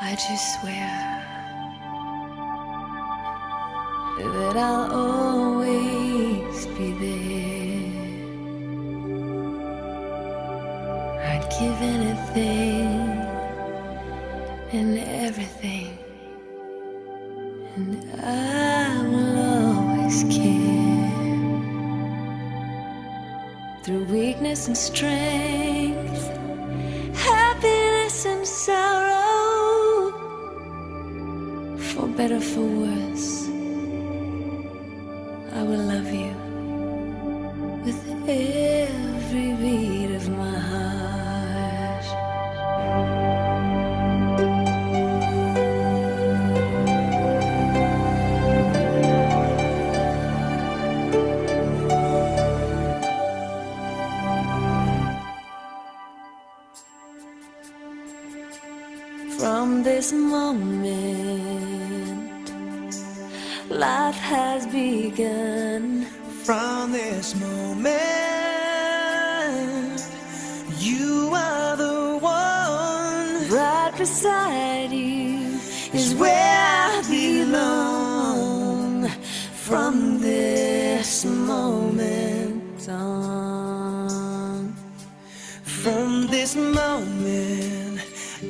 I just swear that I'll always be there. I'd give anything and everything, and I will always care. Through weakness and strength, happiness and sorrow, for better, for worse, I will love you with every beat of my heart. From this moment, life has begun. From this moment, you are the one. Right beside you Is where I belong. from this moment on. From this moment,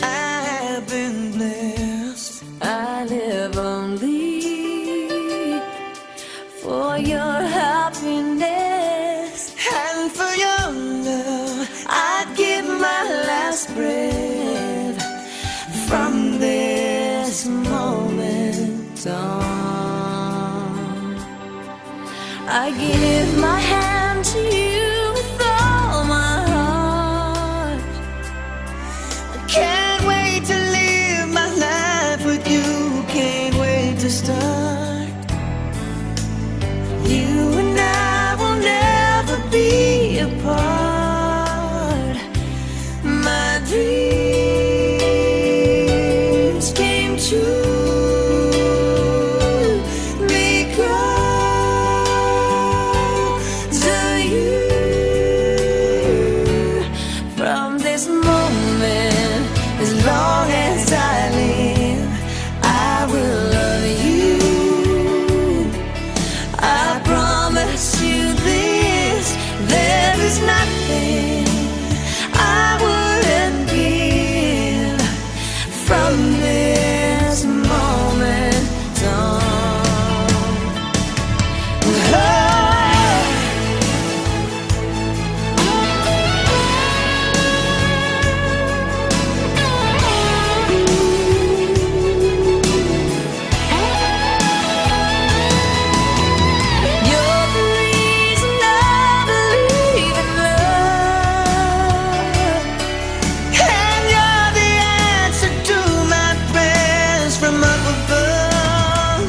I have been blessed. I live only for your happiness, And for your love, I'd give my last breath. from this moment on. I give my hand to you with all my heart. I can't wait to live my life with you. Can't wait to start. You and I will never be apart. My dreams came true because of you. From this moment, as long as I live, I will love you. I promise you this, there is nothing I wouldn't give from this moment on. You're the reason I believe in love. And you're the answer to my prayers from up above.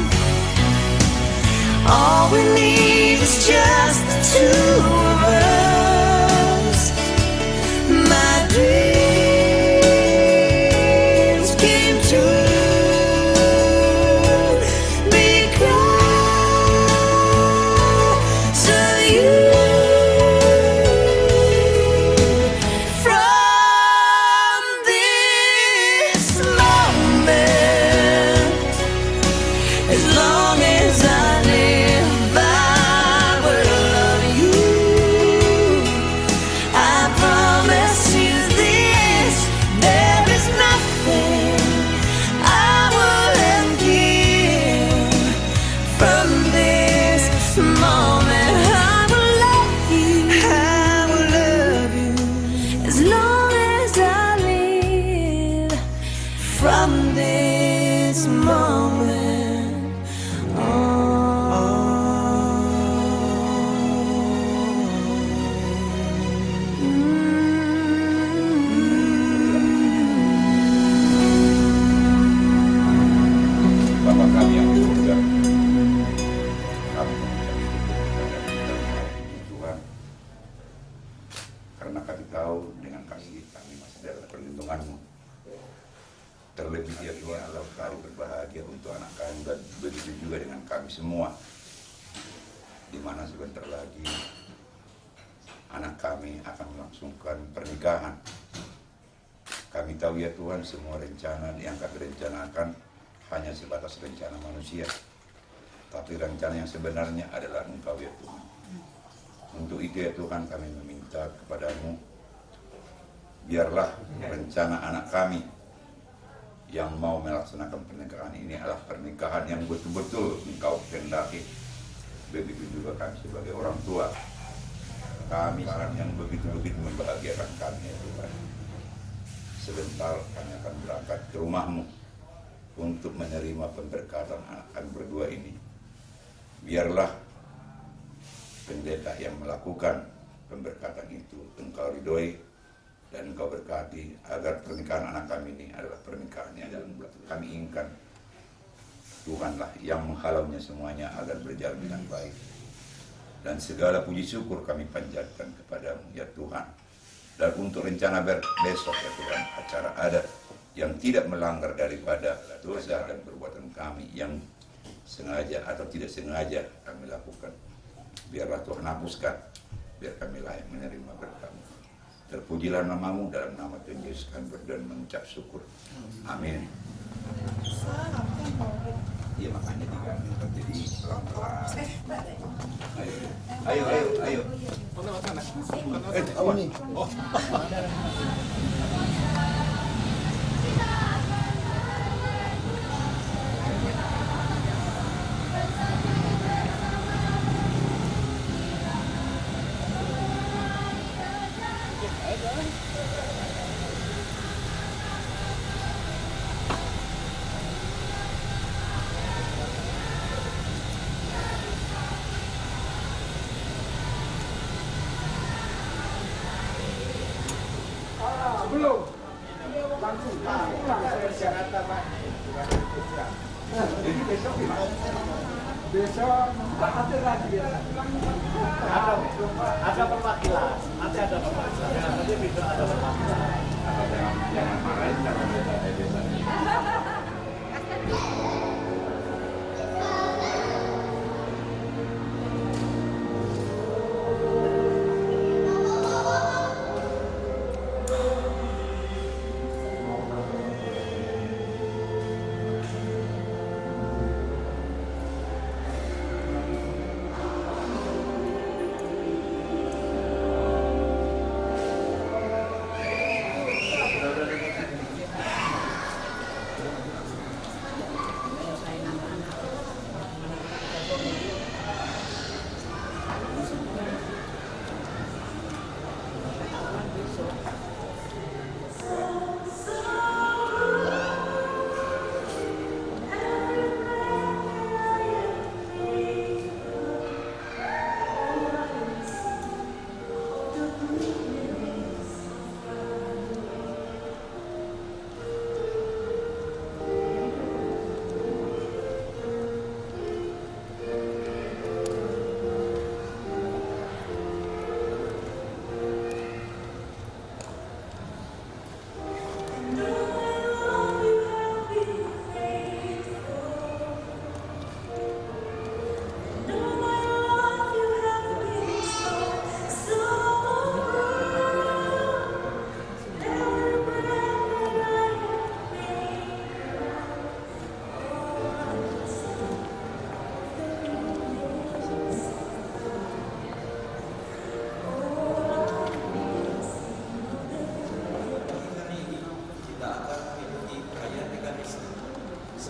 All we need is just the two of us. My dreams came true because of you. From this moment, as long as I live, I will love you. I promise you this, there is nothing I wouldn't give from this moment. I will love you I will love you. as long as I live. From this moment Bapa kami yang di surga, kami mengucap syukur kepada Tuhan, karena kami tahu dengan kami masih dalam perlindungan-Mu. Terlebih ya Tuhan Allah, kami berbahagia untuk anak kami dan begitu juga dengan kami semua, di mana sebentar lagi anak kami akan melangsungkan pernikahan. Kami tahu ya Tuhan, semua rencana yang kami rencanakan hanya sebatas rencana manusia. Tapi rencana yang sebenarnya adalah Engkau ya Tuhan. Untuk itu ya Tuhan, kami meminta kepadamu, biarlah rencana anak kami yang mau melaksanakan pernikahan ini adalah pernikahan yang betul-betul Engkau kehendaki. Begitu juga kami sebagai orang tua, kami yang begitu-begitu membahagiakan kami ya Tuhan. Sebentar kami akan berangkat ke rumahmu untuk menerima pemberkatan anak kami berdua ini. Biarlah pendeta yang melakukan pemberkatan itu Engkau ridhoi dan Engkau berkati agar pernikahan anak kami ini adalah pernikahan yang kami inginkan. Tuhanlah yang menghalaunya semuanya agar berjalan dengan baik. Dan segala puji syukur kami panjatkan kepadamu ya Tuhan. Dan untuk rencana besok ya Tuhan, acara adat yang tidak melanggar daripada dosa dan perbuatan kami yang sengaja atau tidak sengaja kami lakukan. Biarlah Tuhan hapuskan, biar kami layak menerima berkat-Mu. Terpujilah namamu, dalam nama Tuhan Yesus kami berdoa dan mengucap syukur. Amin. Iya makanya diganti jadi pelan-pelan. Ayo. Ini. Oh. Belum. Langsung saya Jakarta Pak. Jadi besok gimana? Besok ada lagi biasa. Ada perwakilan. Nanti ada perwakilan. Nanti besok ada perwakilan. Jangan marahin kalau biasa.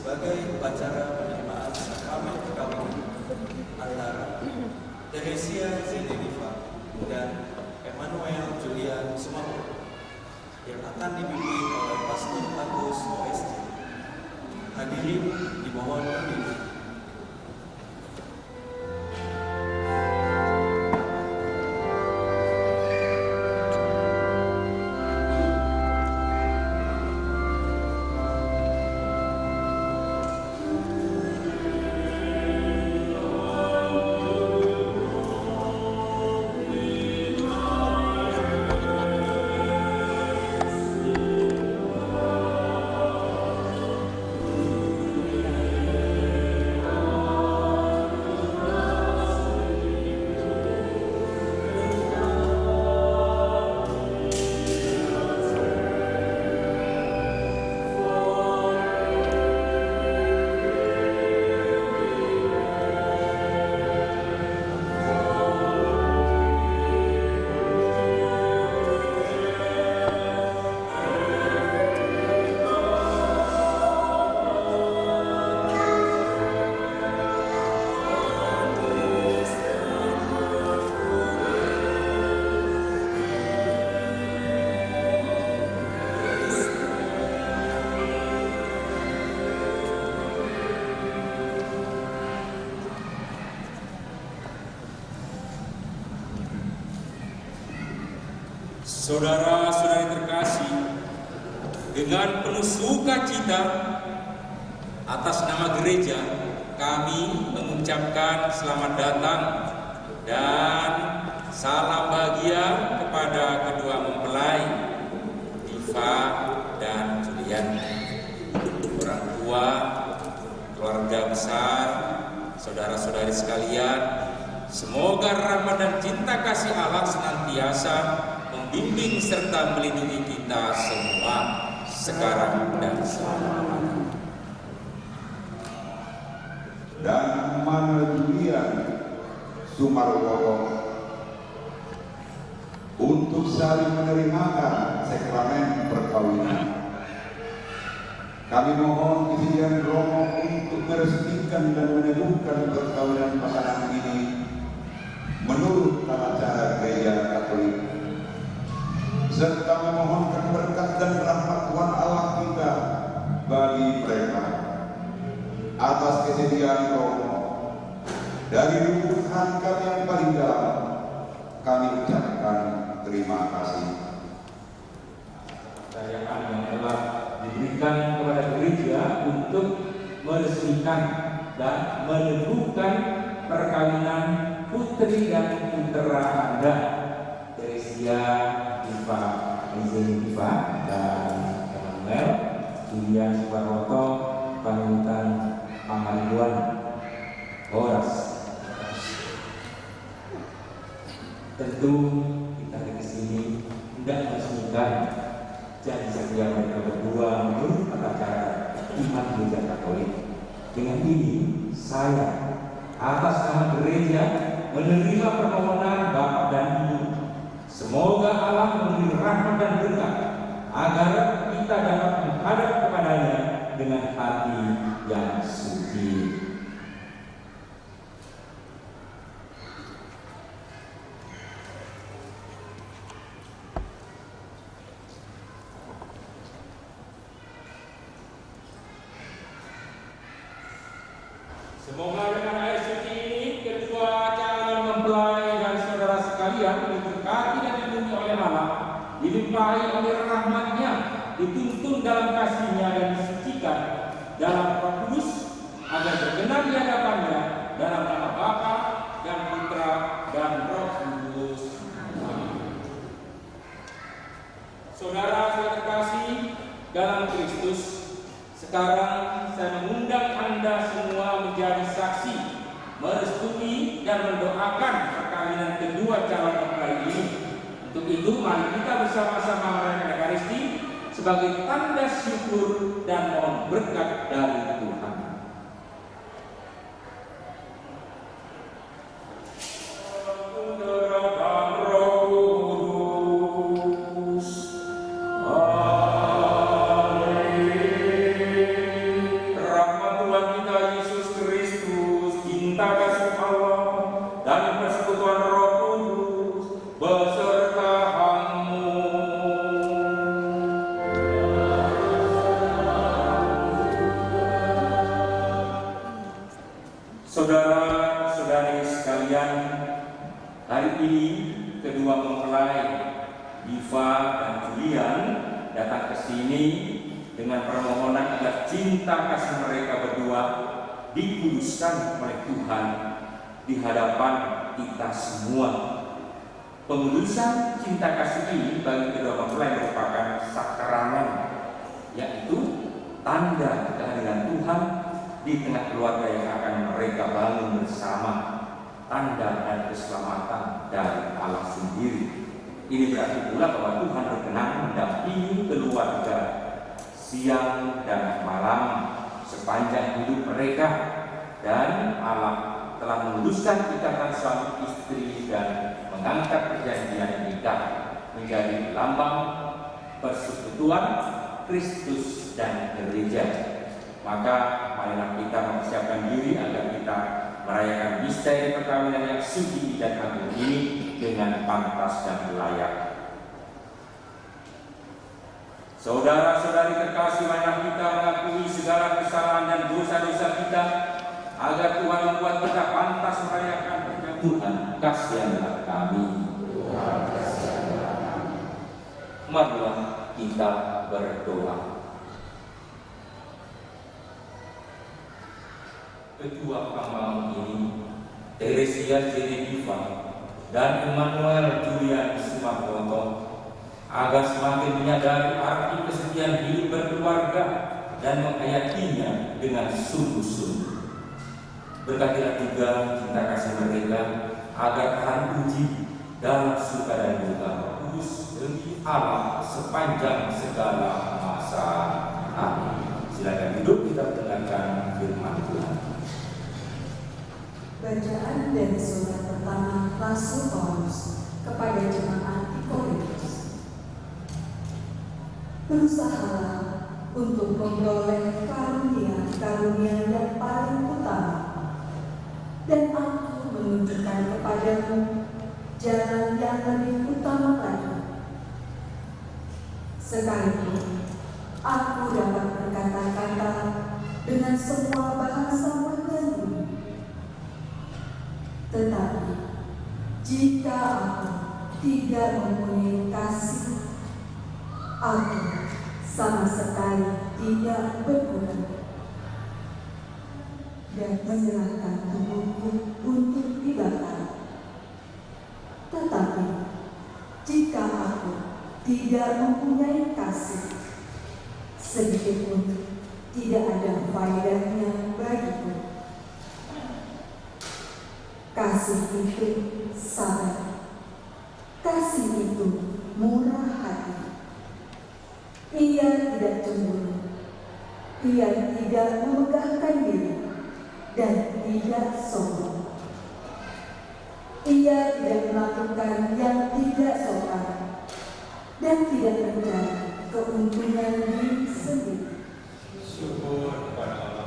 sebagai upacara penerimaan sakramen perkawinan antara Teresia Zeneliva dan Emmanuel Julian Sumamoro yang akan dipimpin oleh Pastor Agus OST. Hadirin dimohon berdiri. Saudara-saudari terkasih, dengan penuh sukacita atas nama gereja, kami mengucapkan selamat datang dan salam bahagia kepada kedua mempelai, Diva dan Julian, orang tua, keluarga besar, saudara-saudari sekalian. Semoga rahmat dan cinta kasih Allah senantiasa membimbing serta melindungi kita semua sekarang dan selamanya. Dan Julian Sumarwoto untuk saling menerimakan sakramen perkawinan. Kami mohon kesediaan Romo untuk meresmikan dan meneguhkan perkawinan pasangan ini menurut tata cara gereja Katolik, serta memohonkan berkat dan rahmat Tuhan Allah kita bagi mereka. Atas kesediaan Romo, dari lubuk hati kami yang paling dalam, kami ucapkan terima kasih. Kepercayaan yang telah diberikan kepada gereja untuk meresmikan dan meneguhkan perkawinan putri dan putra Anda, Teresia Diva dan Emanuel Julian Sumarwoto Panutan Pangalibuan Horas. Tentu kita di sini tidak meresmikan janji setia mereka berdua menurut tata cara iman gereja Katolik. Dengan ini saya atas nama gereja menerima permohonan Bapak dan Ibu. Semoga Allah memberi rahmat dan berkat agar kita dapat menghadap kepadanya dengan hati yang suci. Semoga dengan air suci ini kedua calon mempelai dan saudara sekalian diberkati dan dilindungi oleh Allah, dilimpahi oleh rahmat-Nya, dituntun dalam kasih-Nya dan disucikan dalam Roh Kudus agar berkenan di hadapan-Nya dalam nama Bapa dan Putra dan Roh Kudus. Saudara-saudara terkasih dalam Kristus, sekarang saya mengundang Anda semua menjadi saksi, merestui dan mendoakan perkawinan kedua calon mempelai ini. Untuk itu, mari kita bersama-sama merayakan Ekaristi sebagai tanda syukur dan mohon berkat dari Tuhan. Saudara-saudari sekalian, hari ini kedua mempelai Diva dan Julian datang ke sini dengan permohonan agar cinta kasih mereka berdua dikuduskan oleh Tuhan di hadapan kita semua. Pengudusan cinta kasih ini bagi kedua mempelai merupakan sakramen, yaitu tanda kehadiran Tuhan di tengah keluarga yang akan mereka bangun bersama, tanda dan keselamatan dari Allah sendiri. Ini berarti pula bahwa Tuhan berkenan mendampingi keluarga siang dan malam sepanjang hidup mereka, dan Allah telah memutuskan ikatan suami istri dan mengangkat perjanjian nikah menjadi lambang persekutuan Kristus dan gereja. Maka marilah kita mempersiapkan diri agar kita merayakan misteri perkawinan yang suci dan agung ini dengan pantas dan layak. Saudara-saudari terkasih, marilah kita mengakui segala kesalahan dan dosa-dosa kita agar Tuhan membuat kita pantas merayakan perjamuan. Kasihanlah kami. marilah kita berdoa. Ketua Kamang ini, Teresia Jenediva dan Emmanuel Julian Sumarwoto, agar semakin menyadari arti kesetiaan hidup berkeluarga dan menghayatinya dengan sungguh-sungguh. Berkatilah juga cinta kasih mereka agar tahan uji dalam suka dan duka, kudus demi Allah sepanjang segala masa. Amin. Silakan duduk, kita mendengarkan firman Tuhan. Bacaan dari surat pertama Rasul Paulus kepada jemaat di Korintus. Berusahalah untuk memperoleh karunia yang paling utama, dan aku menunjukkan kepadamu jalan yang lebih utama lagi. Sekalipun aku dapat berkata-kata dengan semua bahasa dan bumi, tetapi jika aku tidak mempunyai kasih, aku sama sekali tidak berguna, dan menyerahkan tubuhku untuk dibakar. Tetapi jika aku tidak mempunyai kasih, sedikit pun tidak ada faedahnya bagiku. Kasih itu sabar, kasih itu murah hati. Ia tidak cemburu, ia tidak memegahkan diri, dan tidak sombong. Ia tidak melakukan yang tidak sopan, dan tidak mencari keuntungan diri sendiri. Syukur kepada Allah.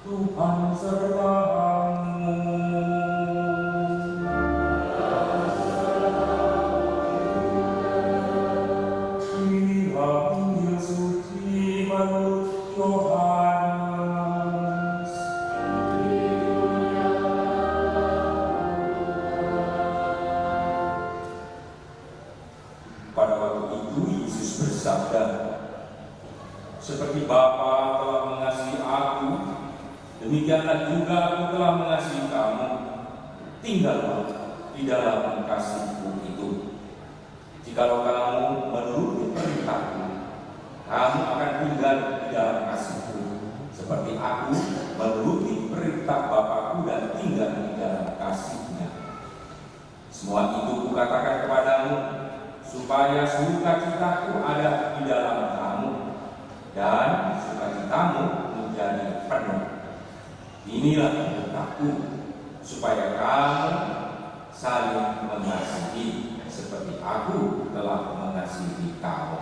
Tuhan sertamu. Inilah Injil suci menurut Yohanes. Pada waktu itu Yesus bersabda, "Seperti Bapa telah mengasihi aku, demikianlah juga aku telah mengasihi kamu. Tinggallah di dalam kasihku itu. Jikalau kamu menuruti perintahku, kamu akan tinggal di dalam kasihku, seperti aku menuruti perintah Bapakku dan tinggal di dalam kasihnya. Semua itu kukatakan kepadamu, supaya sukacitaku ada di dalam kamu, dan sukacitamu menjadi penuh. Inilah perintahku, supaya kamu saling mengasihi seperti aku telah mengasihi kamu."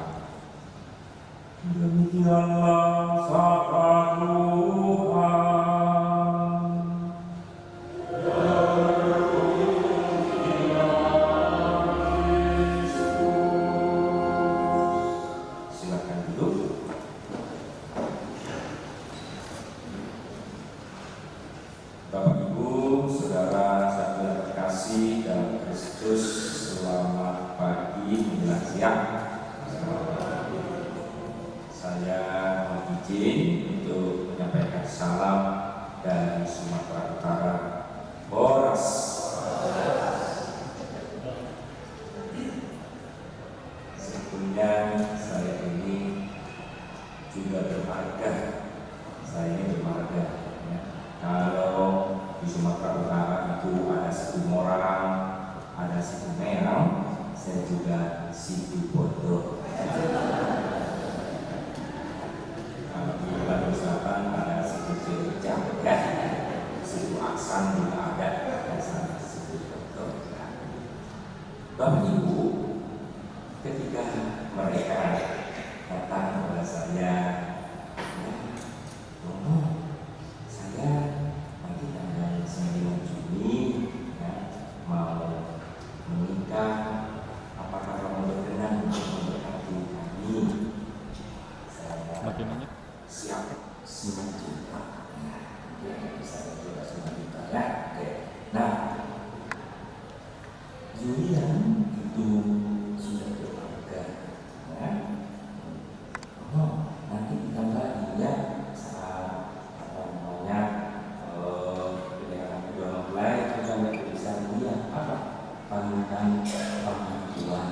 Demikianlah sabda Tuhan. Silakan duduk. Bapak Ibu, Saudara yang terkasih dalam Kristus, selamat pagi menjelang siang. Saya mohon izin untuk menyampaikan salam dari Sumatera Utara, Boras. Sebelumnya bermarga. Saya ini bermarga. Ya. Kalau di Sumatera Utara itu ada suku Morang, ada suku Merang, saya juga suku Bodoh. Kalau di Kalimantan Selatan ada suku Cirebon, ya. Suku Aksan juga ada sana suku Bodoh. Bapak Ibu, ketika mereka datang kepada saya, saya nanti tanggal 9 Juni mau menikah, apakah kamu berkenan untuk memberkati kami? Saya siap, 9 juta. Saya juga 9 juta ya. Oke. Nah, Julian itu sudah berkeluarga, ya. Nanti ditambah dia saat pernikahan kedua mempelai kita nggak bisa melihat apa pernikahan pengaduan.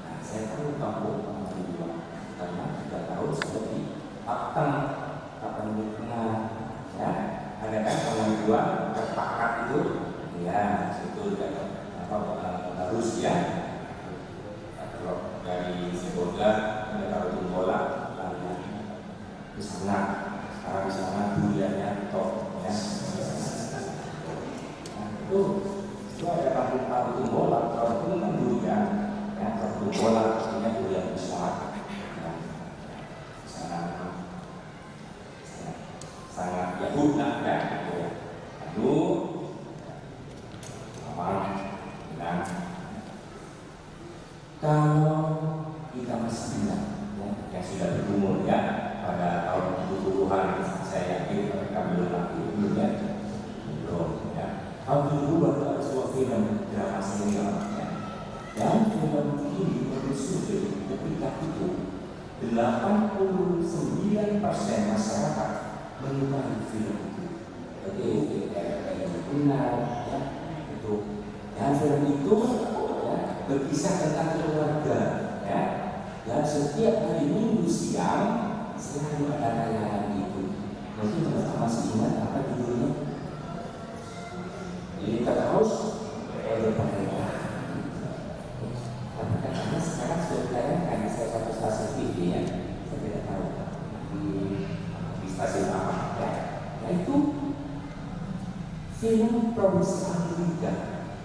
Nah, saya perlu tahu pengaduan karena 3 tahun seperti akta kapan dikenal, ya. Ada kan pengaduan terpakat itu, ya itu harus ya. Kalau dari Sebolga ada kartu bola di sana, sekarang di sana duriannya top, ya. Itu ada kartu bola, kalau itu kan durian, ya kartu bola artinya durian besar. Ya. Sana sangat Yahudi ya. Lalu nah, kalau kita masih ingat ya, yang sudah berumur ya pada tahun 70-an, saya yakin mereka belum lahir belum ya. Tahun 70 baru ada sebuah film drama serial ya. Dan film ini menurut survei ketika itu 89% masyarakat menyukai film itu. Jadi kayak benar ya itu. Dan film itu ya, berkisah tentang keluarga ya. Dan setiap hari Minggu siang selalu ada tayangan itu. Mungkin teman-teman masih ingat apa judulnya? Jadi terus oleh pemerintah. Karena sekarang sudah ditayangkan di salah satu stasiun TV ya. Saya tidak tahu di stasiun apa ya. Yaitu film produksi Amerika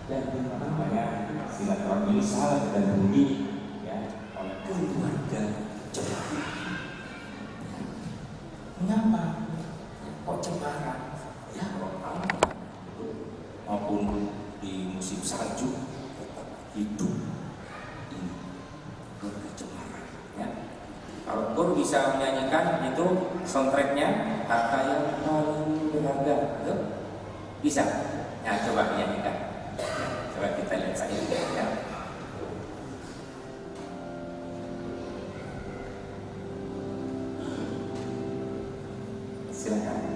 yang namanya sinetron ini salah dan bumi ya oleh keluarga Jepang. Mengapa kok cemara? Ya orang maupun di musim salju hidup ini keluarga Jepang ya. Kalau Gur bisa menyanyikan itu soundtracknya Harta Yang Paling Berharga, betul? Bisa? Ya coba nyanyikan. Coba kita lihat saja ya. Silakan.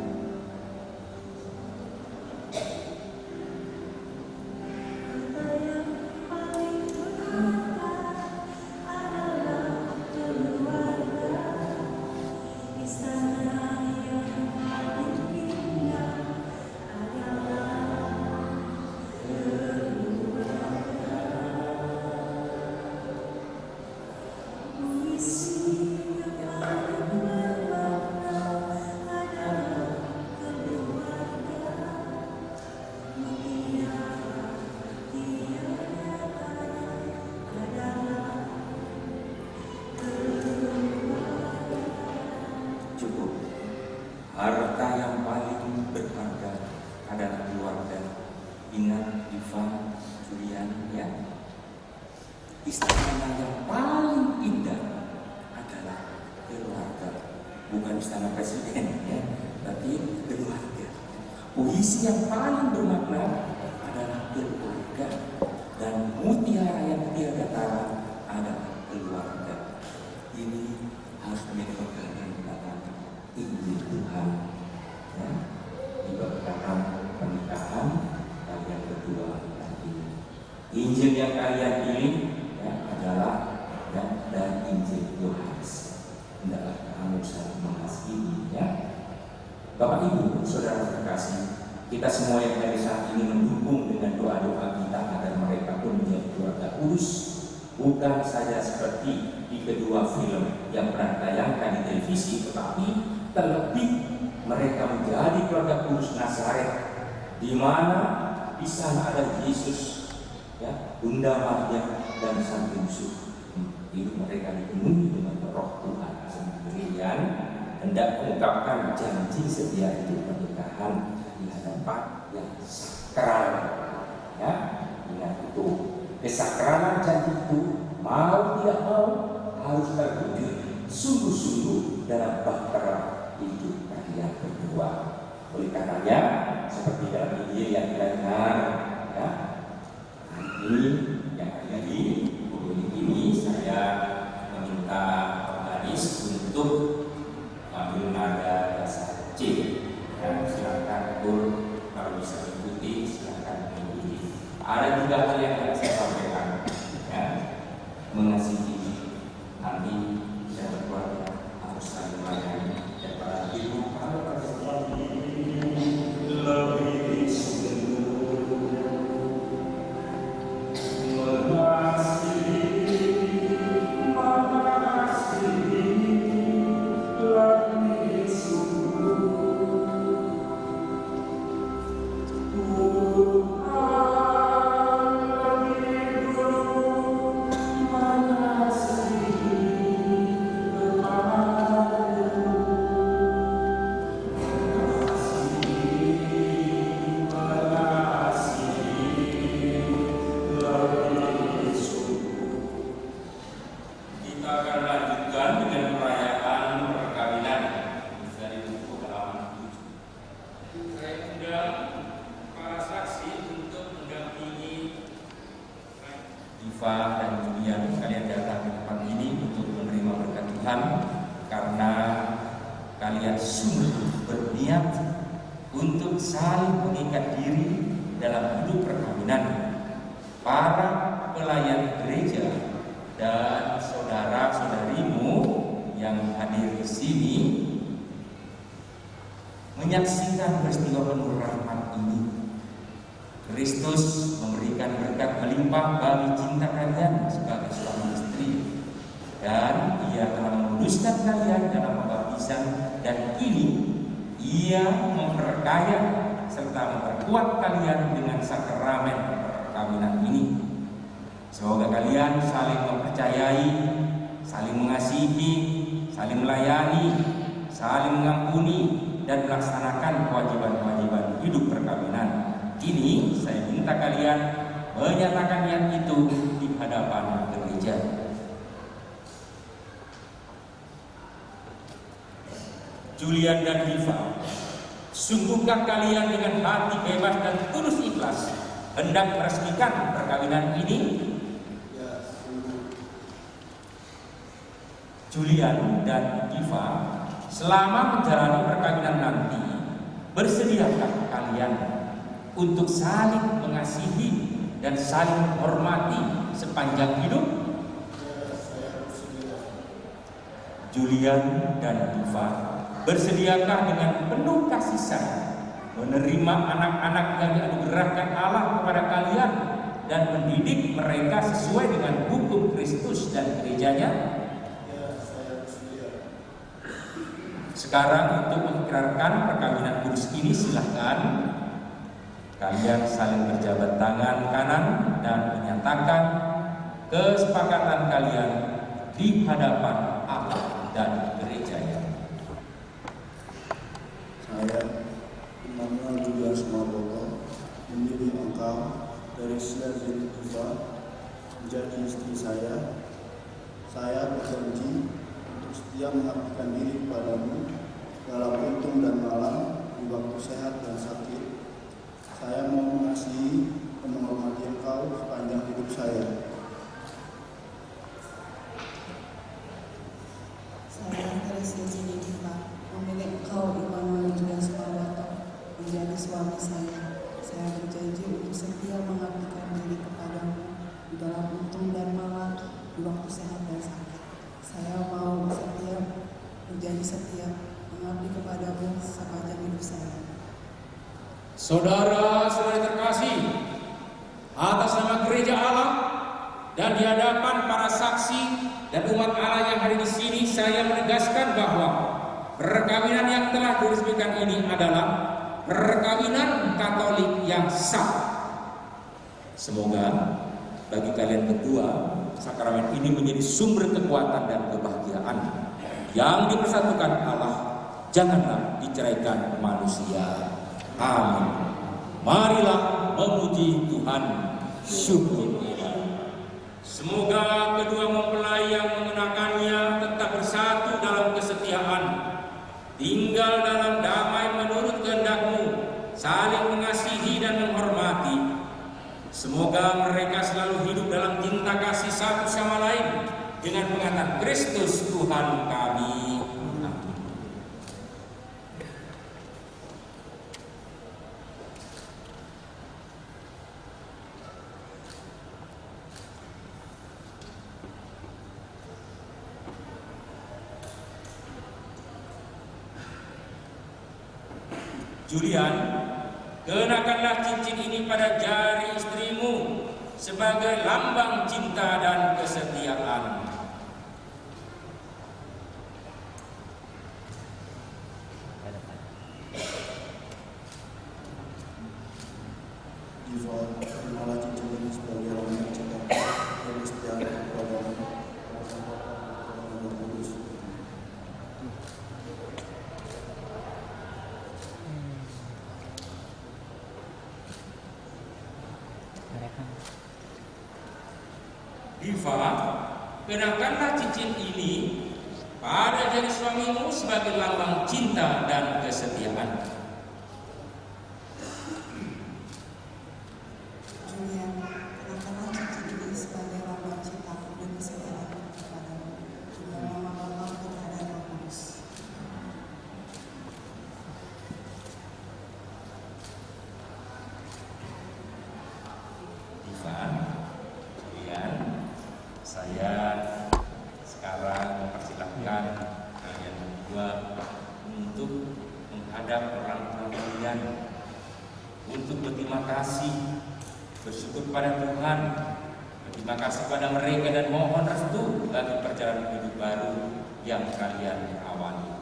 Harta yang paling berharga adalah keluarga. Ingat Ivan, Julian ya. Istana yang paling indah adalah keluarga. Bukan istana presiden ya, tapi keluarga. Puisi yang paling bermakna adalah keluarga. Dan mutiara yang tiada tara adalah keluarga. Ini harus menjadi pegangan dalam Injil Tuhan ya, diberkatan pernikahan kalian berdua nanti. Injil yang kalian pilih ya, adalah ya, dari Injil Yohanes. Hendaklah kamu saling mengasihi Bapak Ibu, saudara terkasih, kita semua yang dari saat ini mendukung dengan doa-doa kita agar mereka pun menjadi keluarga kudus, bukan saja seperti di kedua film yang pernah tayangkan di televisi, tetapi terlebih mereka menjadi keluarga kudus Nazaret, di mana di sana ada Yesus, ya, Bunda Maria dan Sang Yusuf. Hidup mereka dipenuhi dengan Roh Tuhan. Kemudian hendak mengungkapkan janji setia itu pernikahan di hadapan yang sakral, ya, ingat itu. Kesakralan janji itu mau tidak mau harus terwujud sungguh-sungguh dalam bahtera hidup kalian berdua. Oleh karenanya, seperti dalam Injil yang kita dengar, ya, ini yang ada di buku ini, saya meminta Aris untuk ambil nada dasar C. Ya, silakan Tur, kalau bisa mengikuti silakan mengikuti. Ada juga hal yang harus saya sampaikan, ya, mengasihi nanti saya berkeluarga harus saling melayani dan para ibu dan Julian, kalian datang ke tempat ini untuk menerima berkat Tuhan karena kalian sungguh berniat untuk saling mengikat diri dalam hidup perkawinan. Para pelayan gereja dan saudara-saudarimu yang hadir di sini menyaksikan peristiwa penuh rahmat ini. Kristus memberikan berkat melimpah bagi cinta kalian sebagai suami istri, dan Ia telah memuluskan kalian dalam pembaptisan, dan kini Ia memperkaya serta memperkuat kalian dengan sakramen perkawinan ini. Semoga kalian saling mempercayai, saling mengasihi, saling melayani, saling mengampuni, dan melaksanakan kewajiban-kewajiban hidup perkawinan. Kini saya minta kalian menyatakan niat itu di hadapan gereja. Julian dan Diva, sungguhkah kalian dengan hati bebas dan tulus ikhlas hendak meresmikan perkawinan ini? Ya, sungguh. Julian dan Diva, selama menjalani perkawinan nanti, bersediakah kalian untuk saling mengasihi dan saling menghormati sepanjang hidup? Julian dan Diva, bersediakah dengan penuh kasih sayang menerima anak-anak yang dianugerahkan Allah kepada kalian dan mendidik mereka sesuai dengan hukum Kristus dan gerejanya? Sekarang untuk mengikrarkan perkawinan kudus ini, silahkan kalian saling berjabat tangan kanan dan menyatakan kesepakatan kalian di hadapan Allah dan gerejanya. Saya, Immanuel Julius Maboto, memilih engkau dari Zeni Diva menjadi istri saya. Saya berjanji untuk setia mengabdikan diri kepadamu dalam untung dan malam, di waktu sehat dan sakit. Saya mau mengasihi dan menghormati engkau sepanjang hidup saya. Saya, Teresia Zeni Diva, memilih engkau, Immanuel Julius Maboto, menjadi suami saya. Saya berjanji untuk setia mengabdikan diri kepadamu di dalam untung dan malam, di waktu sehat dan sakit. Saya mau berjanji setia mengabdi kepadamu sepanjang hidup hidup saya. Saudara-saudari terkasih, atas nama Gereja Allah dan di hadapan para saksi dan umat Allah yang hari di sini, saya menegaskan bahwa perkawinan yang telah diresmikan ini adalah perkawinan Katolik yang sah. Semoga bagi kalian berdua, sakramen ini menjadi sumber kekuatan dan kebahagiaan yang dipersatukan Allah, janganlah diceraikan manusia. Amin. Marilah memuji Tuhan. Syukur. Semoga kedua mempelai yang mengenakannya tetap bersatu dalam kesetiaan, tinggal dalam damai menurut kehendak-Mu, saling mengasihi dan menghormati. Semoga mereka selalu hidup dalam cinta kasih satu sama lain dengan pengasihan Kristus Tuhan kami. Julian, kenakanlah cincin ini pada jari istrimu sebagai lambang cinta dan kesetiaan. Diva, terimalah cincin ini sebagai lambang cinta dan kesetiaan kepadamu. Diva, kenakanlah cincin ini pada jari suamimu sebagai lambang cinta dan kesetiaan. Julian, kenakanlah cincin ini sebagai lambang cintaku dan kesetiaan kepadamu, dengan nama Bapa, Putra dan Roh Kudus. Diva, Julian, saya sekarang mempersilahkan kalian berdua untuk menghadap orang tua kalian untuk berterima kasih, bersyukur pada Tuhan, berterima kasih pada mereka dan mohon restu bagi perjalanan hidup baru yang kalian awali.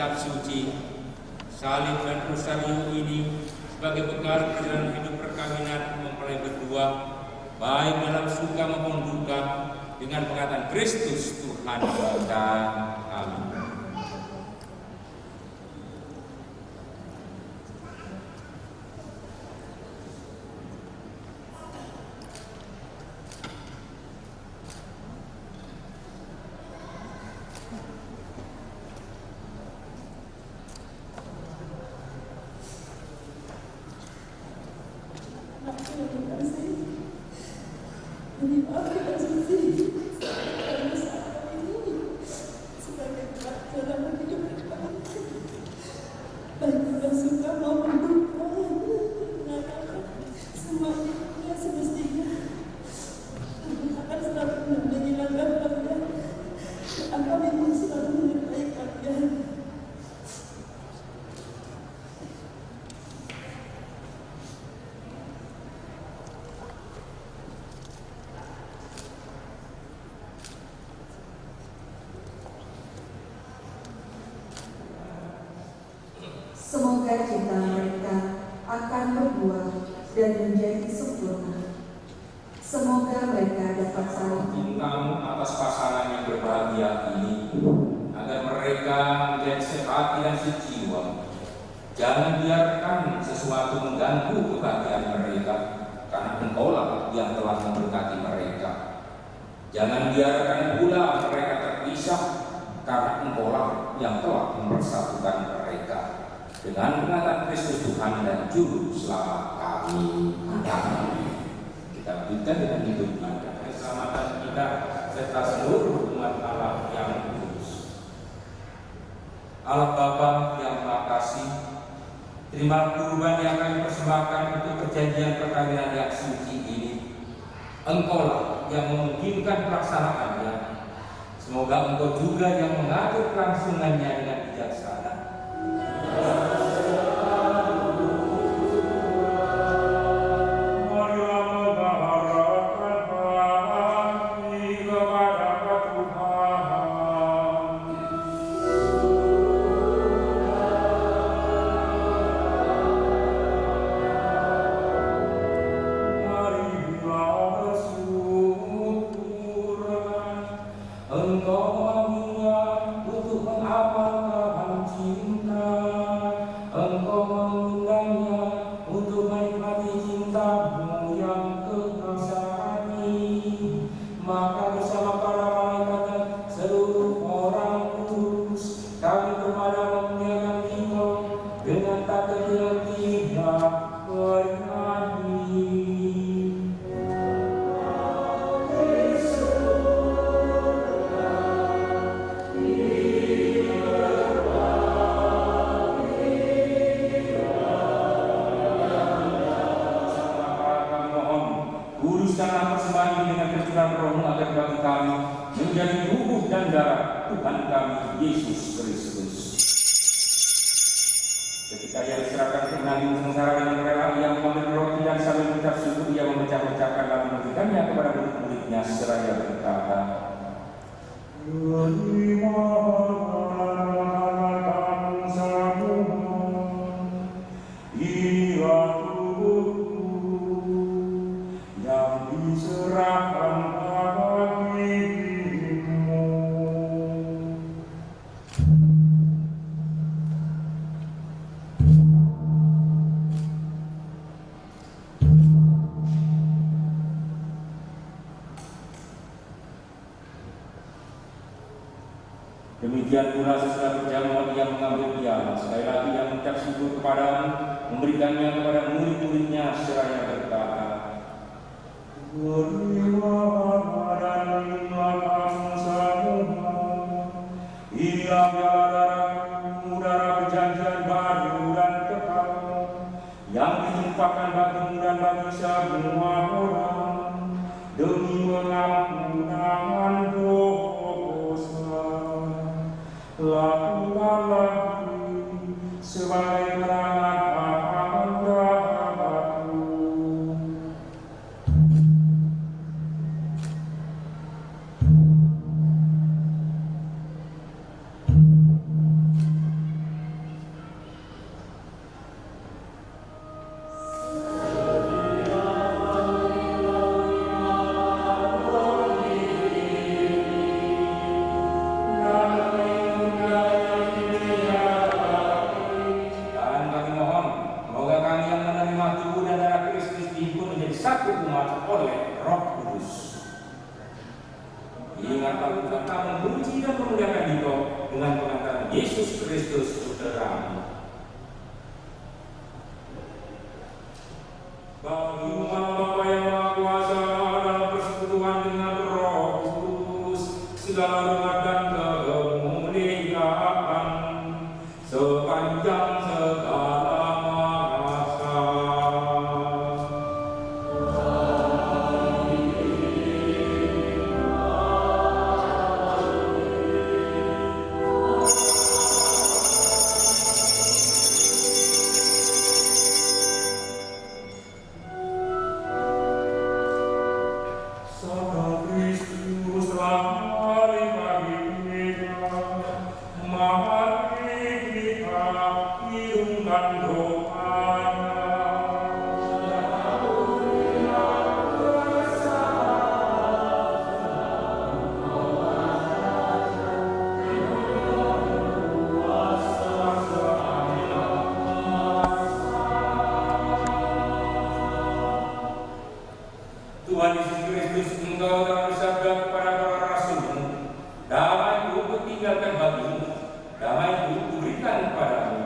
kitab suci. Salib dan rosario ini sebagai bekal perjalanan hidup perkawinan mempelai berdua, baik dalam suka maupun duka, dengan pengatakan Kristus Tuhan kita. Amin. Semoga cinta mereka akan berbuah dan menjadi sempurna. Semoga mereka dapat saling Bintang atas pasangan yang berbahagia ini, agar mereka menjadi sehati dan sejiwa. Jangan biarkan sesuatu mengganggu kebahagiaan mereka, karena Engkaulah yang telah memberkati mereka. Jangan biarkan pula mereka terpisah, karena Engkaulah yang telah mempersatukan mereka. Dengan pengatakan Kristus Tuhan dan Juru Selamat kami. Amin. Kita lanjutkan dengan hidup dan keselamatan kita serta seluruh umat Allah yang kudus. Allah Bapa yang Maha Kasih, terima kurban yang kami persembahkan untuk perjanjian perkawinan yang suci ini. Engkaulah yang memungkinkan pelaksanaannya. Semoga Engkau juga yang mengatur kelangsungannya dengan bijaksana. Kuduskanlah persembahan ini dengan tercurah roh-Mu agar bagi kami menjadi tubuh dan darah Tuhan kami Yesus Kristus. Ketika Ia diserahkan ke penanggung sengsara dengan rela, Ia mengambil roti dan sambil mengucap syukur Ia memecah-mecahkan lalu memberikannya kepada murid-muridnya seraya berkata, demikian pula sesudah perjamuan Ia mengambil piala, sekali lagi Ia mengucap syukur kepadamu, memberikannya kepada murid-muridnya seraya berkata, berilah dan minumlah kamu semua, ini adalah darahku, darah perjanjian baru dan kekal, yang ditumpahkan bagimu dan bagi semua orang, demi pengampunan dosa. Lakukanlah ini sebagai keterangan akan darahku. kami tetap memuji dan memuliakan Engkau dengan pengantaran Yesus Kristus Putra-Mu. Bagi umat Bapa yang Maha Kuasa dalam persekutuan dengan Roh Kudus, segala hormat dan kemuliaan sepanjang segala masa. Sabda Kristus telah kembali bagi kita. Mari kita hidupkan doanya. Tuhan Yesus Kristus, Engkau telah bersabda kepada para rasul-Mu, damai-Ku kutinggalkan bagimu, damai-Ku kuberikan kepadamu.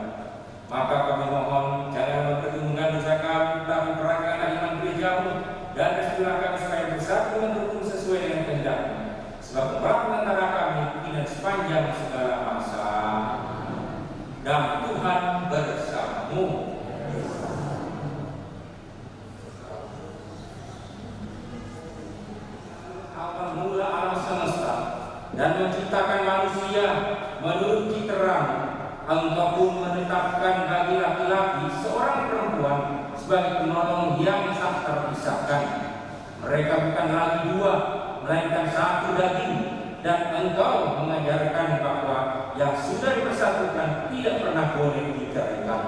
Maka kami mohon, jangan mempertimbangkan dosa kami, tapi perangkatkan iman gereja-Mu, dan restuilah kami supaya bersatu dan rukun sesuai dengan kehendak-Mu. Sebab Engkau antara kami kini dan sepanjang segala masa. Dan Tuhan bersamamu. Allah mula alam semesta dan menciptakan manusia menurut citra-Mu. Engkau pun menetapkan bagi laki-laki seorang perempuan sebagai penolong yang tak terpisahkan. Mereka bukan lagi dua, melainkan satu daging. Dan Engkau mengajarkan bahwa yang sudah dipersatukan tidak pernah boleh diceraikan.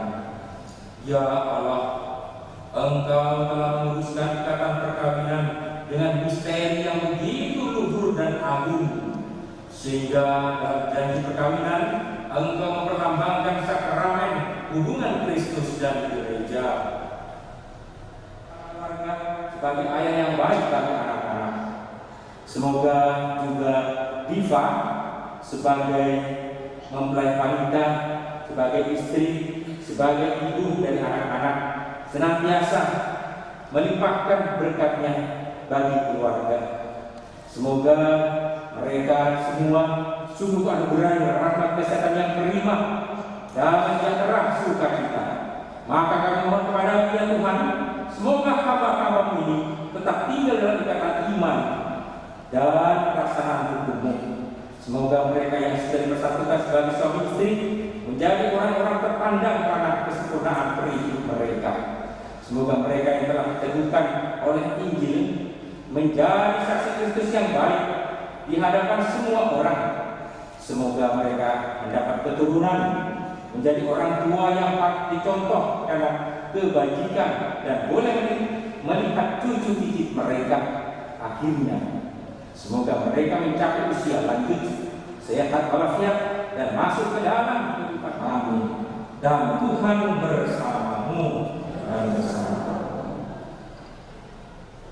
Ya Allah, Engkau telah menguruskan ikatan perkawinan dengan misteri yang begitu luhur dan agung, sehingga dalam janji perkawinan Engkau memperlambangkan sakramen hubungan Kristus dan gereja. Sebagai ayah yang baik bagi anak-anak, semoga juga Diva sebagai mempelai wanita, sebagai istri, sebagai ibu dari anak-anak senantiasa melimpahkan berkatnya bagi keluarga. Semoga mereka semua sungguh anugerahi rahmat kesehatan yang prima dan sejahtera sukacita. Maka kami mohon kepada ya Tuhan, semoga hamba-hamba-Mu ini tetap tinggal dalam ikatan iman dan pelaksanaan hukum-Mu. Semoga mereka yang sudah dipersatukan sebagai suami istri menjadi orang-orang terpandang karena kesempurnaan peri mereka. Semoga mereka yang telah diteguhkan oleh Injil menjadi saksi Kristus yang baik di hadapan semua orang. Semoga mereka mendapat keturunan, menjadi orang tua yang patut dicontoh karena kebajikan dan boleh melihat cucu cicit mereka. Akhirnya, semoga mereka mencapai usia lanjut, sehat walafiat dan masuk ke dalam kehidupan kami. Dan Tuhan bersamamu dan bersama.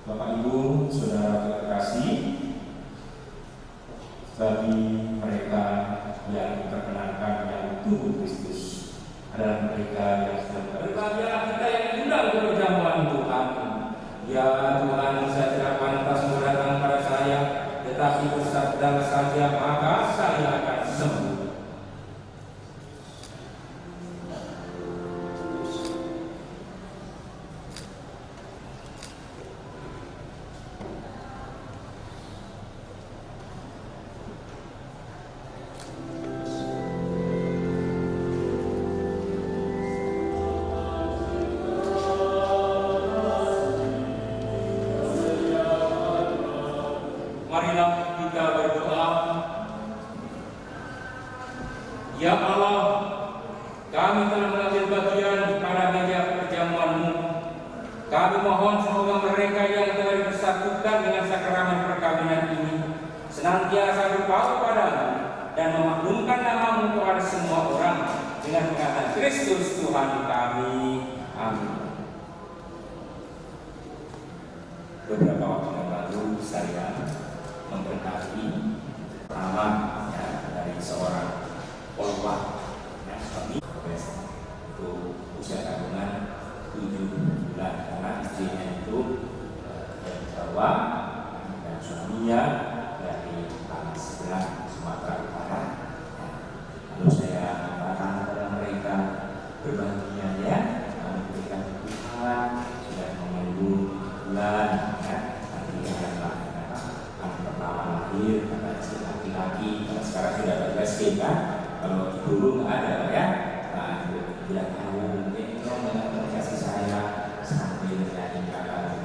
Bapak Ibu, Saudara terkasih, bagi mereka yang terkenalkan yang tubuh Kristus adalah mereka yang sedang berbahagia kita yang diundang ke perjamuan Tuhan. Ya Tuhan, saya tidak pantas datang pada saya, tetapi bersabda saja maka saya akan sembuh. Marilah kita berdoa. Ya Allah, kami telah mengambil bagian pada meja perjamuan-Mu. Kami mohon semoga mereka yang telah dipersatukan dengan sakramen perkawinan ini senantiasa berpaut padamu dan memaklumkan nama-Mu kepada semua orang dengan pengakuan Kristus Tuhan kami. Amin. Beberapa waktu yang lalu saya memberkati dunia dari tanah sebelah Sumatera Utara. Lalu saya katakan kepada mereka, berbahagia ya, memberikan Tuhan sudah menunggu bulan ya, nanti akan anak pertama lahir, kata istri laki-laki, karena sekarang sudah ada USG kan, kalau dulu nggak ada ya. Nah, tidak tahu mungkin dengan kasih saya sambil menyanyi kata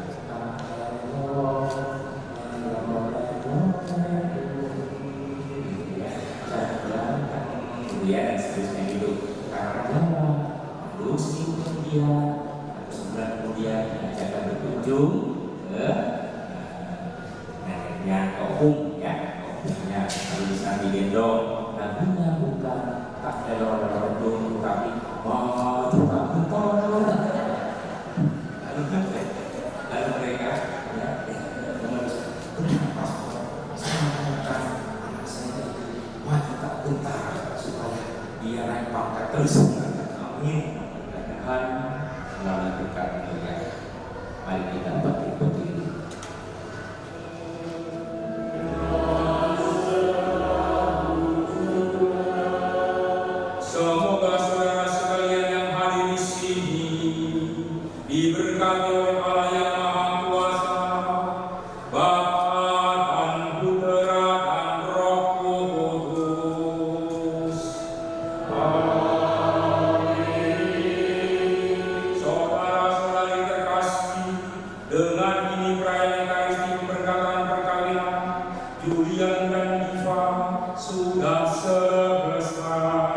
kemudian dan seterusnya itu karena lalu seminggu kemudian atau sebulan kemudian diajarkan berkunjung ke neneknya Kohum ya, Kohumnya lalu bisa digendong, lagunya bukan tak delor-delor tapi tukang betul. Lalu mereka ya kenapa saya mengatakan anak saya wanita tentara supaya dia naik pangkat terus. Amin. Mudah-mudahan melalui berkat mereka mari kita berikut ini. Semoga saudara sekalian yang hadir di sini diberkati oleh Allah yang Maha Kuasa, Bapa dan Putra dan Roh Kudus. Amin. Saudara-saudari terkasih, dengan ini perayaan Ekaristi pemberkatan perkawinan Julian dan Diva sudah selesai.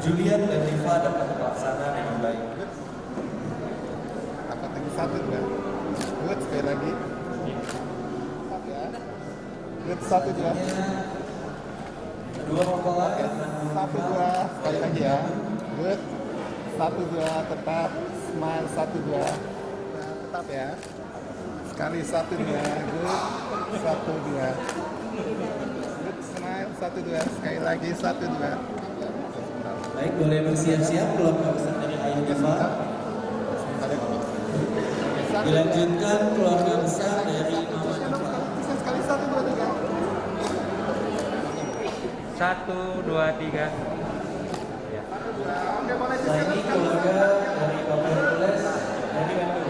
Julian dan Diva dapat terlaksana dengan baik. Angkat lagi 1 2. Good, sekali lagi. Satu ya. Good, 1 2. Kedua mempelai 1 2, sekali lagi ya. Good. 1 2, tetap smile 1 2. Tetap ya. Sekali 1 2. Good. 1 2. Good, smile 1 2. Sekali lagi 1 2. Baik, boleh bersiap-siap keluarga besar dari Ayu Diva. Dilanjutkan keluarga besar dari Mama Diva. Sekali 1 2 3. 1, 2, 3. Ya. Oke, boleh Nah ini keluarga dari Bapak Hercules dari Bandung.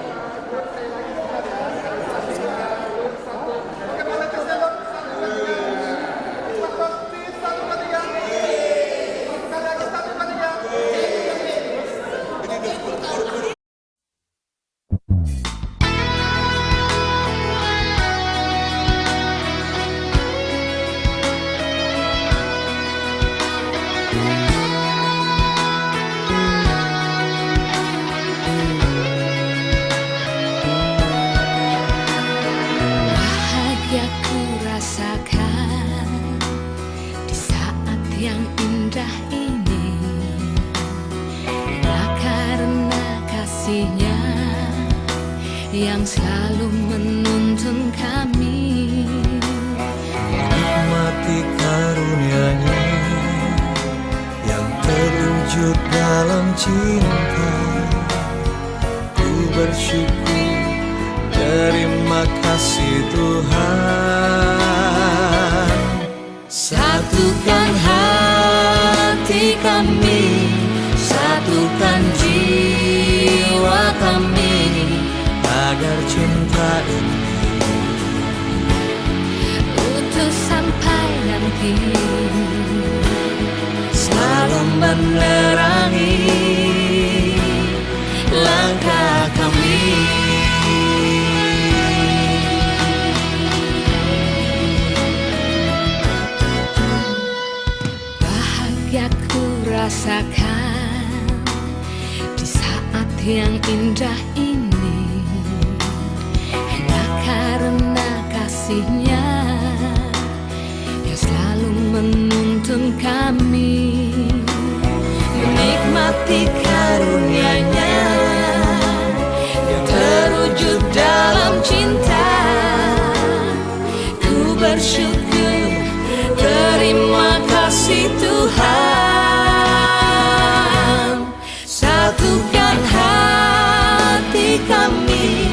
Bahagia ku rasakan di saat yang indah ini, hanya karena kasih-Nya yang selalu menuntun kami. Nikmati karunia-Nya yang terwujud dalam cinta. Ku bersyukur, terima kasih Tuhan. Satukan hati kami, satukan jiwa kami, Agar cinta ini utuh sampai nanti, selalu menerangi langkah kami. bahagia ku rasakan di saat yang indah ini, hanya karena kasih-Nya yang selalu menuntun kami. Menikmati karunia-Nya yang terwujud dalam cinta. Ku bersyukur, terima kasih Tuhan. Satukan hati kami,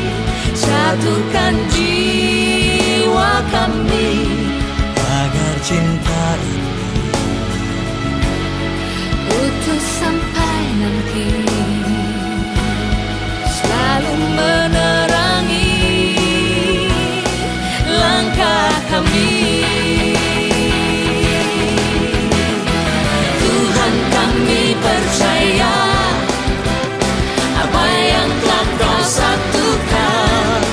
satukan jiwa kami, Agar cinta ini utuh sampai nanti, selalu menerangi langkah kami. Tuhan, kami percaya apa yang telah Kau satukan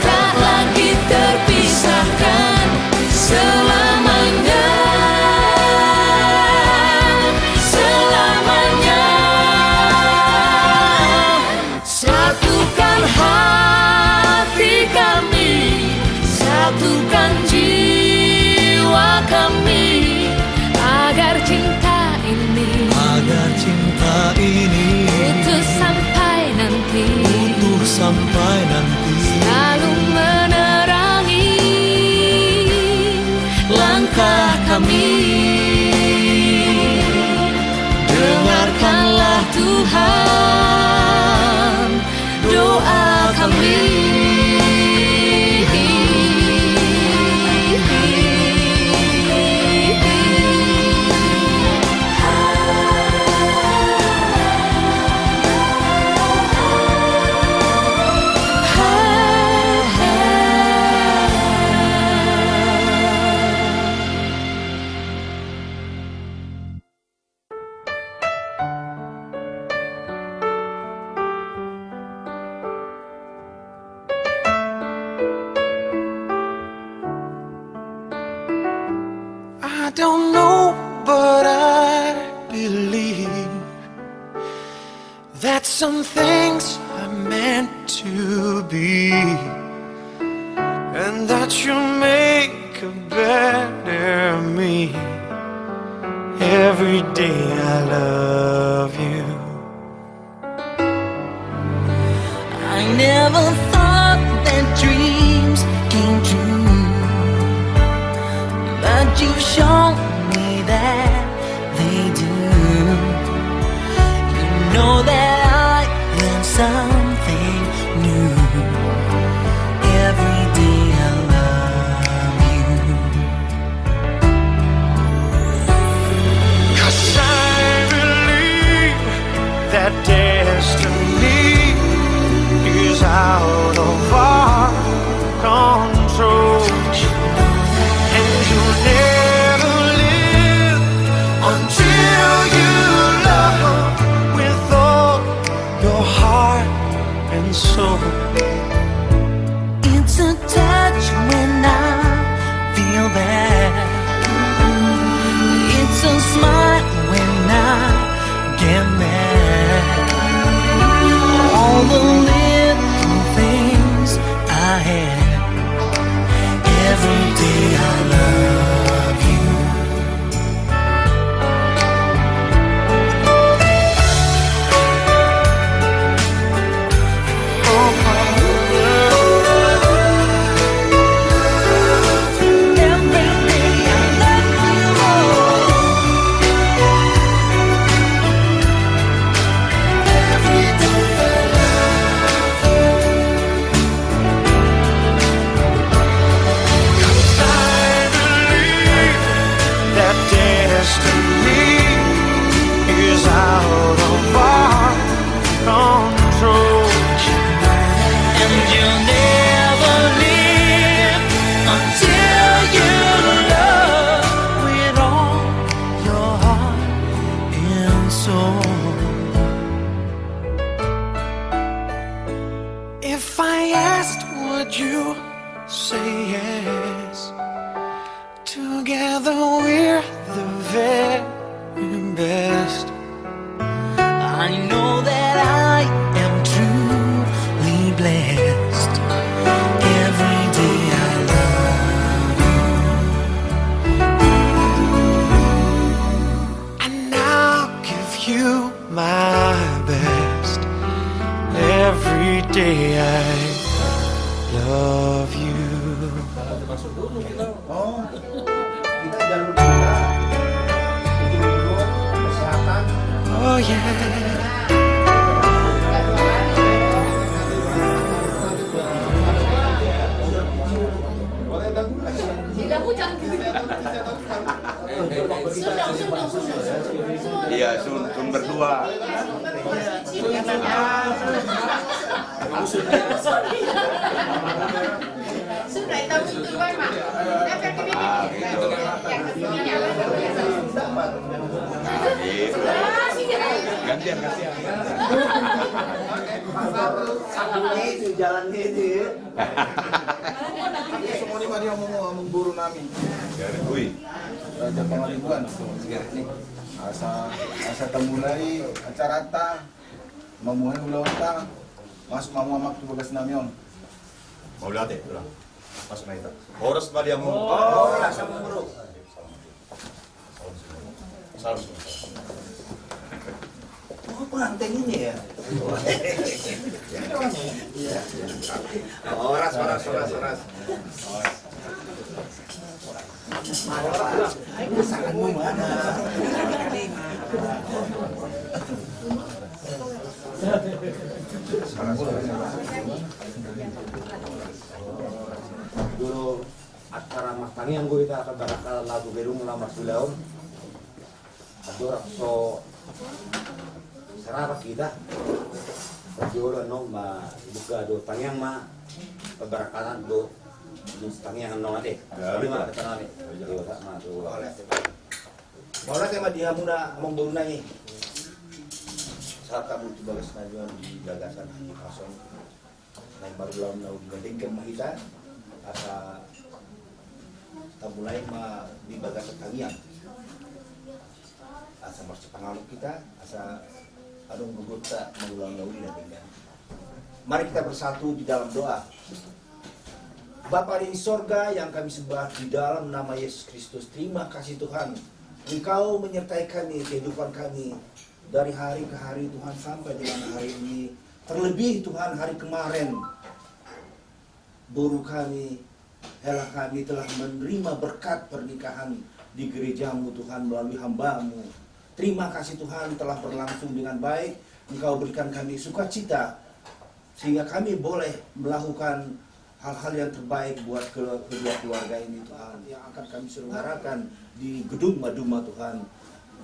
tak lagi terpisahkan selamanya. Selamanya. Satukan hati kami, satukan jiwa kami, agar cinta ini utuh sampai nanti, selalu menerangi langkah kami. Dengarkanlah Tuhan doa kami. some things are meant to be, and that you'll make a better me. Every day I love you. I never thought that dreams came true, but you've shown me that they do. You know that I learned something new. Every day I love you. 'Cause I believe that destiny is out of our control, and you'll never live until you love with all your heart and soul. It's a touch when I feel bad. It's a smile when I get mad. All the little things I had. Every day I love you. That destiny is out of our control, And you'll never live until you love with all your heart and soul. if I asked, would you say yes? Together we're the very best. I know that I am truly blessed. Every day I love you. And I'll give you my best. Every day I love you. Oh, kita jalur kita bikin dulu kesehatan. Oh yeah. Boleh dong? Tidak hujan. Iya, sun berdua. Sudah tahu itu kan, Mak. Gitu. Gantian. Itu jalannya itu. Semua ini dia ngomong buru nami. Wih. Raja Pangaribuan. Asa temulai acara ta. Mamuhay ulang ta. Masuk mamuamak tu bagas namyon. Mau lihat ya? Ulang. Masuk na ito. Oras ba dia mo? Oras sama bro. Salam. Oh, pengantin ini ya? Iya. Oras. Pasanganmu mana? Dulu acara makannya gue kita akan barakal lagu berung lama sulau. Adorak so serapat kita. Dulu nong ma buka do tangyang ma perbarakalan do tangyang nong ade. Jadi ma tangan ade. Yo tak ma do. Boleh tema dia muda memburunai. Saat kamu coba kesenajuan di gagasan Haji Pasong. Naik baru lawan laut gading ke mahita. Asa tabulai ma di bagasan tangian. Asa marsi pengalut kita. Asa adong gugota mengulang-ulang dengan. Mari kita bersatu di dalam doa. Bapa di sorga yang kami sembah di dalam nama Yesus Kristus, terima kasih Tuhan. Engkau menyertai kami, kehidupan kami dari hari ke hari Tuhan sampai dengan hari ini. Terlebih Tuhan hari kemarin, baru kami, Hela kami telah menerima berkat pernikahan di gerejamu Tuhan melalui hamba-Mu. Terima kasih Tuhan telah berlangsung dengan baik. Engkau berikan kami sukacita sehingga kami boleh melakukan hal-hal yang terbaik buat kedua keluarga ini Tuhan, yang akan kami selenggarakan di gedung Maduma Tuhan.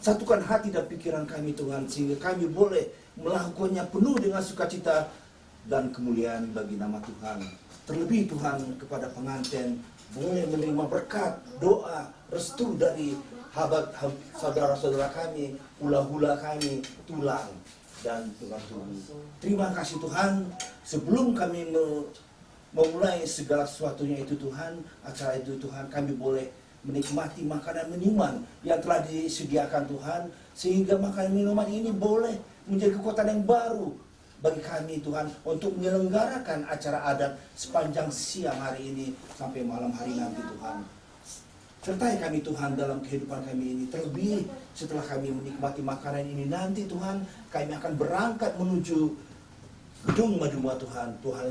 Satukan hati dan pikiran kami Tuhan, sehingga kami boleh melakukannya penuh dengan sukacita dan kemuliaan bagi nama Tuhan. Terlebih Tuhan kepada pengantin, boleh menerima berkat, doa, restu dari saudara-saudara kami, hula-hula kami, tulang dan tulang tubuh. Terima kasih Tuhan, sebelum kami memulai segala sesuatunya itu Tuhan, acara itu Tuhan, kami boleh menikmati makanan minuman yang telah disediakan Tuhan, sehingga makanan minuman ini boleh menjadi kekuatan yang baru bagi kami Tuhan untuk menyelenggarakan acara adat sepanjang siang hari ini sampai malam hari nanti Tuhan. Sertai kami Tuhan dalam kehidupan kami ini, terlebih setelah kami menikmati makanan ini nanti Tuhan, kami akan berangkat menuju gedung Maduma Tuhan. Tuhan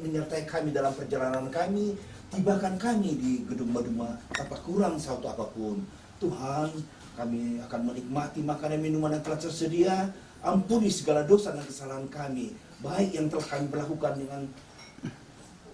menyertai kami dalam perjalanan kami, tibakan kami di gedung Maduma tanpa kurang satu apapun. Tuhan, kami akan menikmati makanan minuman yang telah tersedia. Ampuni segala dosa dan kesalahan kami, baik yang telah kami berlakukan dengan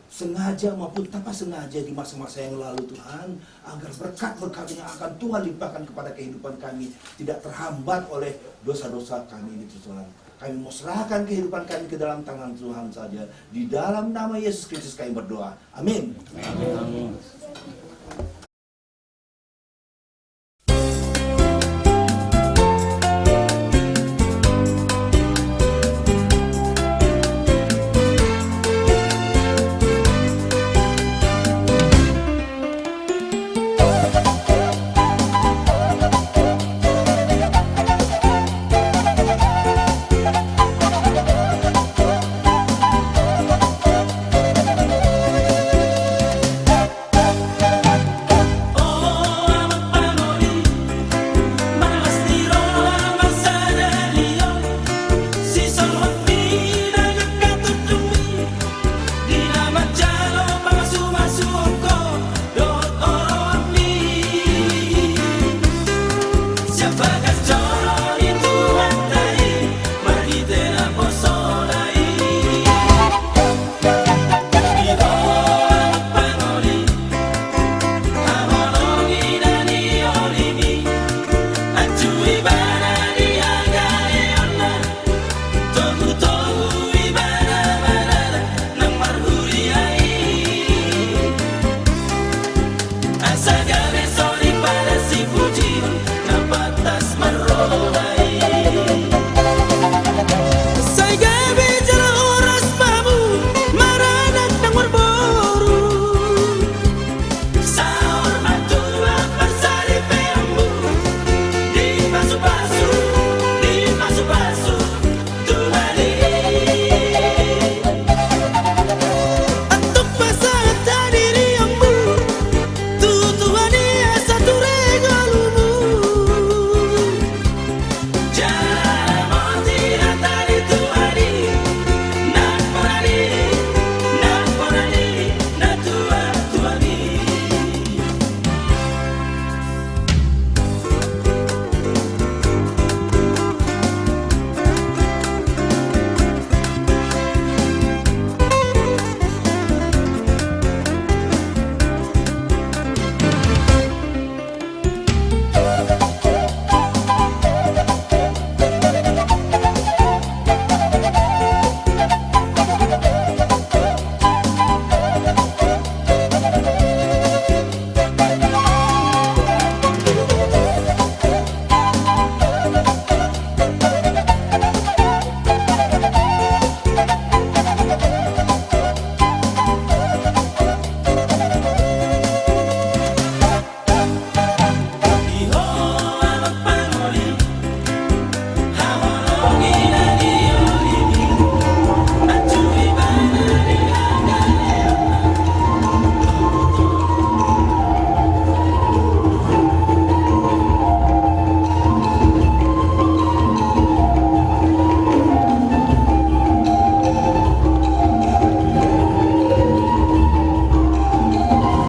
sengaja maupun tanpa sengaja di masa-masa yang lalu Tuhan, agar berkat-berkat yang akan Tuhan limpahkan kepada kehidupan kami tidak terhambat oleh dosa-dosa kami ini Tuhan. Kami mau serahkan kehidupan kami ke dalam tangan Tuhan saja. Di dalam nama Yesus Kristus kami berdoa. Amin. Amin.